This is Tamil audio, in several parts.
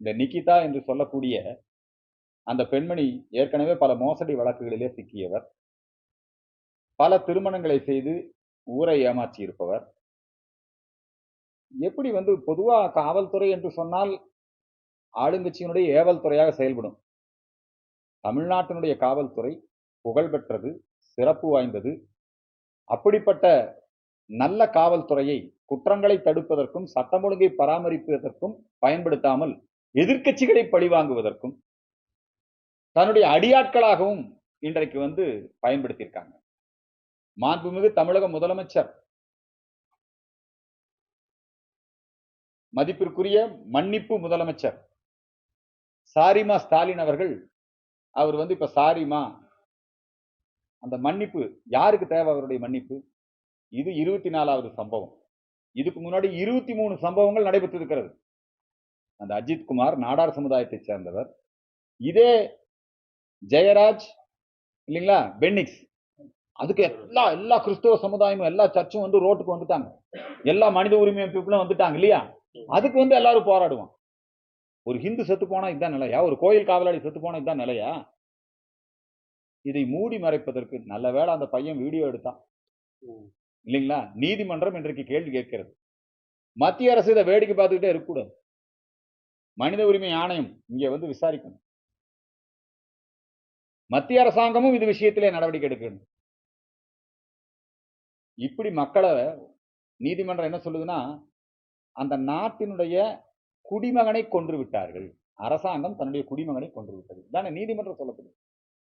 இந்த நிகிதா என்று சொல்லக்கூடிய அந்த பெண்மணி ஏற்கனவே பல மோசடி வழக்குகளிலே சிக்கியவர். பல திருமணங்களை செய்து ஊரை ஏமாற்றி இருப்பவர். எப்படி பொதுவா காவல்துறை என்று சொன்னால் ஆளுங்கட்சியினுடைய ஏவல் துறையாக செயல்படும். தமிழ்நாட்டினுடைய காவல்துறை புகழ்பெற்றது, சிறப்பு வாய்ந்தது. அப்படிப்பட்ட நல்ல காவல்துறையை குற்றங்களை தடுப்பதற்கும் சட்டம் ஒழுங்கை பராமரிப்பதற்கும் பயன்படுத்தாமல் எதிர்க்கட்சிகளை பழிவாங்குவதற்கும் தன்னுடைய அடியாட்களாகவும் இன்றைக்கு பயன்படுத்தியிருக்காங்க. மாண்புமிகு தமிழக முதலமைச்சர் மதிப்பிற்குரிய மன்னிப்பு முதலமைச்சர் சாரிமா ஸ்டாலின் அவர்கள் அவர் இப்ப சாரிமா அந்த மன்னிப்பு யாருக்கு தேவை? அவருடைய மன்னிப்பு இது 24வது சம்பவம். இதுக்கு முன்னாடி 23 சம்பவங்கள் நடைபெற்றிருக்கிறது. அந்த அஜித் குமார் நாடார் சமுதாயத்தை சேர்ந்தவர். இதே ஜெயராஜ் இல்லைங்களா, பென்னிக்ஸ், அதுக்கு எல்லா கிறிஸ்தவ சமுதாயமும் எல்லா சர்ச்சும் ரோட்டுக்கு வந்துட்டாங்க. எல்லா மனித உரிமை பீப்புளும் வந்துட்டாங்க இல்லையா? அதுக்கு எல்லாரும் போராடுவான். ஒரு ஹிந்து செத்து போனா இதுதான் நிலையா? ஒரு கோயில் காவலாளி செத்து போனா இதுதான் நிலையா? இதை மூடி மறைப்பதற்கு நல்ல வேளை அந்த பையன் வீடியோ எடுத்தான் இல்லைங்களா? நீதிமன்றம் இன்றைக்கு கேள்வி கேட்கிறது. மத்திய அரசு இதை வேடிக்கை பார்த்துக்கிட்டே இருக்கக்கூடாது. மனித உரிமை ஆணையம் இங்க விசாரிக்கணும். மத்திய அரசாங்கமும் இது விஷயத்திலே நடவடிக்கை எடுக்கணும். இப்படி மக்களை நீதிமன்றம் என்ன சொல்லுதுன்னா, அந்த நாட்டினுடைய குடிமகனை கொன்று விட்டார்கள். அரசாங்கம் தன்னுடைய குடிமகனை கொன்று விட்டது தானே நீதிமன்றம் சொல்லப்படுது.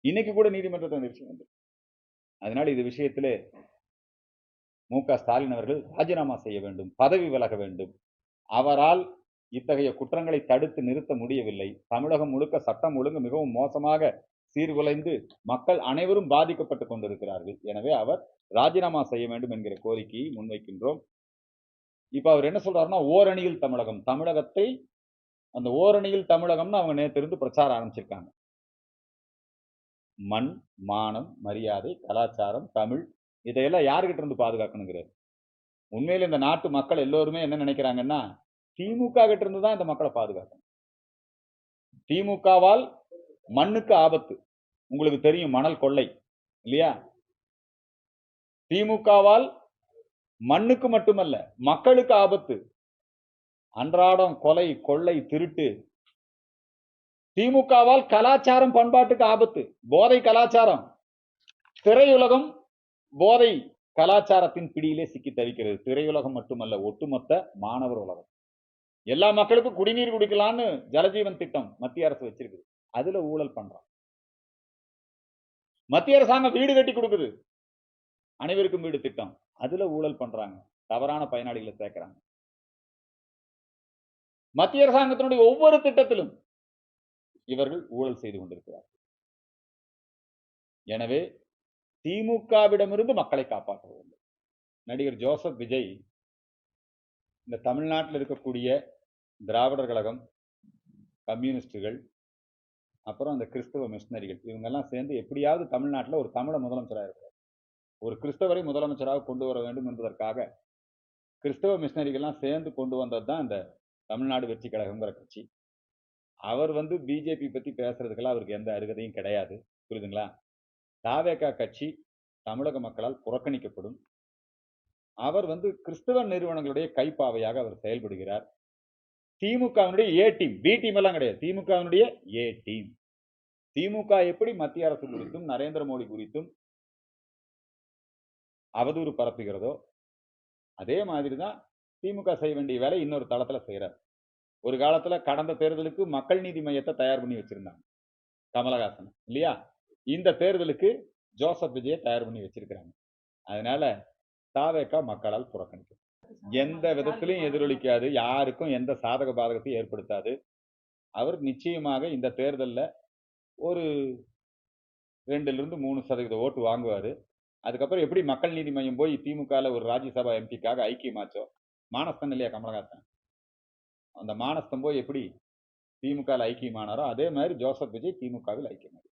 இன்னைக்கு கூட நீதிமன்றத்தில் விஷயம் வந்து. அதனால இது விஷயத்திலே மு.க. ஸ்டாலின் அவர்கள் ராஜினாமா செய்ய வேண்டும், பதவி விலக வேண்டும். அவரால் இத்தகைய குற்றங்களை தடுத்து நிறுத்த முடியவில்லை. தமிழகம் முழுக்க சட்டம் ஒழுங்கு மிகவும் மோசமாக சீர்குலைந்து மக்கள் அனைவரும் பாதிக்கப்பட்டுக் கொண்டிருக்கிறார்கள். எனவே அவர் ராஜினாமா செய்ய வேண்டும் என்கிற கோரிக்கையை முன்வைக்கின்றோம். இப்ப அவர் என்ன சொல்றாருன்னா, ஓரணியில் தமிழகம், தமிழகத்தை அந்த ஓரணியில் தமிழகம்னு அவங்க நேற்றிருந்து பிரச்சாரம் ஆரம்பிச்சிருக்காங்க. மண், மானம், மரியாதை, கலாச்சாரம், தமிழ் இதையெல்லாம் யாருகிட்ட இருந்து பாதுகாக்கணுங்கிறாரு. உண்மையில இந்த நாட்டு மக்கள் எல்லோருமே என்ன நினைக்கிறாங்கன்னா, திமுக கிட்ட இருந்து தான் இந்த மக்களை பாதுகாக்கணும். திமுகவால் மண்ணுக்கு ஆபத்து. உங்களுக்கு தெரியும், மணல் கொள்ளை இல்லையா? திமுகவால் மண்ணுக்கு மட்டுமல்ல மக்களுக்கு ஆபத்து. அன்றாடம் கொலை, கொள்ளை, திருட்டு. திமுகவால் கலாச்சாரம், பண்பாட்டுக்கு ஆபத்து. போதை கலாச்சாரம், திரையுலகம் போதை கலாச்சாரத்தின் பிடியிலே சிக்கி தவிக்கிறது. திரையுலகம் மட்டுமல்ல, ஒட்டுமொத்த மாணவர் உலகம். எல்லா மக்களுக்கும் குடிநீர் குடிக்கலாம்னு ஜலஜீவன் திட்டம் மத்திய அரசு வச்சிருக்கு. அதுல ஊழல் பண்றான். மத்திய அரசாங்கம் வீடு கட்டி கொடுக்குது, அனைவருக்கும் வீடு திட்டம். அதுல ஊழல் பண்றாங்க, தவறான பயனாளிகளை சேர்க்கிறாங்க. மத்திய அரசாங்கத்தினுடைய ஒவ்வொரு திட்டத்திலும் இவர்கள் ஊழல் செய்து கொண்டிருக்கிறார். எனவே திமுகவிடமிருந்து மக்களை காப்பாற்ற வேண்டும். நடிகர் ஜோசப் விஜய் இந்த தமிழ்நாட்டில் இருக்கக்கூடிய திராவிடர் கழகம், கம்யூனிஸ்டுகள், அப்புறம் அந்த கிறிஸ்தவ மிஷனரிகள் இவங்கெல்லாம் சேர்ந்து எப்படியாவது தமிழ்நாட்டில் ஒரு தமிழ முதலமைச்சராக இருக்கிறார். ஒரு கிறிஸ்தவரை முதலமைச்சராக கொண்டு வர வேண்டும் என்பதற்காக கிறிஸ்தவ மிஷனரிகள்லாம் சேர்ந்து கொண்டு வந்தது தான் இந்த தமிழ்நாடு வெற்றி கழகம்ங்கிற கட்சி. அவர் பிஜேபி பத்தி பேசுறதுக்கெல்லாம் அவருக்கு எந்த அருகதையும் கிடையாது. புரியுதுங்களா? தாவேகா கட்சி தமிழக மக்களால் புறக்கணிக்கப்படும். அவர் கிறிஸ்தவ நிறுவனங்களுடைய கைப்பாவையாக அவர் செயல்படுகிறார். திமுகவினுடைய ஏ டீம், பி டீம் எல்லாம் கிடையாது. திமுகவினுடைய ஏ டீம். திமுக எப்படி மத்திய அரசு குறித்தும் நரேந்திர மோடி குறித்தும் அவதூறு பரப்புகிறதோ அதே மாதிரிதான் திமுக செய்ய வேண்டிய வேலை இன்னொரு தளத்துல செய்யறார். ஒரு காலத்துல கடந்த தேர்தலுக்கு மக்கள் நீதி மையத்தை தயார் பண்ணி வச்சிருந்தாங்க கமலஹாசன் இல்லையா? இந்த தேர்தலுக்கு ஜோசப் விஜயை தயார் பண்ணி வச்சிருக்கிறாங்க. அதனால தாவேகா மக்களால் புறக்கணிக்கும். எந்த விதத்திலையும் எதிரொலிக்காது, யாருக்கும் எந்த சாதக பாதகத்தையும் ஏற்படுத்தாது. அவர் நிச்சயமாக இந்த தேர்தலில் ஒரு 2-3% ஓட்டு வாங்குவாரு. அதுக்கப்புறம் எப்படி மக்கள் நீதி மையம் போய் திமுகவில் ஒரு ராஜ்யசபா எம்பிக்காக ஐக்கியமாச்சோ, மானஸ்தன் இல்லையா கமலஹாசன், அந்த மானஸ்தம் போய் எப்படி திமுகவில் ஐக்கியமானாரோ அதே மாதிரி ஜோசப் விஜய் திமுகவில் ஐக்கியமானார்.